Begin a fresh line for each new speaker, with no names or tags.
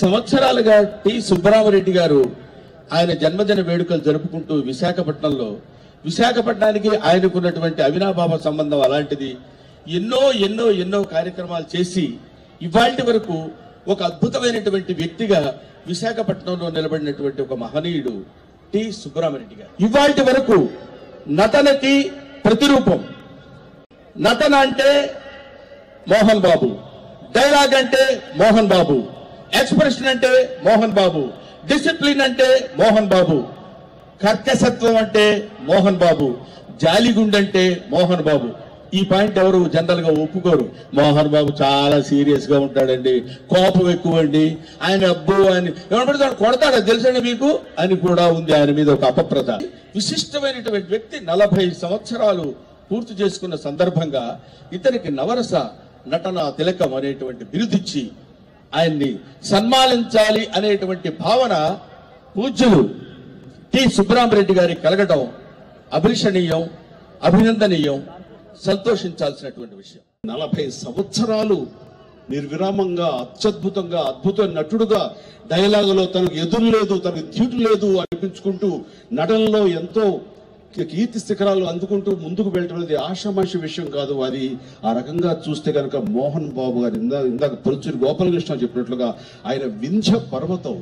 సంవత్సరాలుగా టి సుబ్బరామరెడ్డి గారు ఆయన జన్మదిన వేడుకలు జరుపుకుంటూ విశాఖపట్నానికి ఆయనకున్నటువంటి అవినాభావ సంబంధం అలాంటిది. ఎన్నో కార్యక్రమాలు చేసి ఇవాల్టి వరకు ఒక అద్భుతమైనటువంటి వ్యక్తిగా విశాఖపట్నంలో నిలబడినటువంటి ఒక మహనీయుడు టి సుబ్బరామరెడ్డి గారు. ఇవాల్టి వరకు నటనకి ప్రతిరూపం. నటన అంటే మోహన్ బాబు, డైలాగ్ అంటే మోహన్ బాబు, ఎక్స్ప్రెషన్ అంటే మోహన్ బాబు, డిసిప్లిన్ అంటే మోహన్ బాబు, కర్కశత్వం అంటే మోహన్ బాబు, జాలిగుండంటే మోహన్ బాబు. ఈ పాయింట్ ఎవరు జనరల్ గా ఒప్పుకోరు. మోహన్ బాబు చాలా సీరియస్ గా ఉంటాడండి, కోపం ఎక్కువ అండి, ఆయన అబ్బు అని ఏమంటాడు, కొడతాడా తెలుసండి మీకు అని కూడా ఉంది ఆయన మీద ఒక అపప్రద. విశిష్టమైనటువంటి వ్యక్తి 40 సంవత్సరాలు పూర్తి చేసుకున్న సందర్భంగా ఇతనికి నవరస నటన తిలకం అనేటువంటి బిరుదిచ్చి ఆయన్ని సన్మానించాలి అనేటువంటి భావన పూజ్యులు టి సుబ్బరామరెడ్డి గారికి కలగటం అభిలషణీయం, అభినందనీయం, సంతోషించాల్సినటువంటి విషయం.
40 సంవత్సరాలు నిర్విరామంగా అద్భుత నటుడుగా డైలాగులో తనకు ఎదురు లేదు, తనకు ధ్యూటు లేదు అనిపించుకుంటూ నటనలో ఎంతో కీర్తి శిఖరాలు అందుకుంటూ ముందుకు వెళ్ళటం అనేది ఆషామాషి విషయం కాదు. అది ఆ రకంగా చూస్తే కనుక మోహన్ బాబు గారు ఇందాక పరుచూరి గోపాలకృష్ణ చెప్పినట్లుగా ఆయన వింధ్య పర్వతం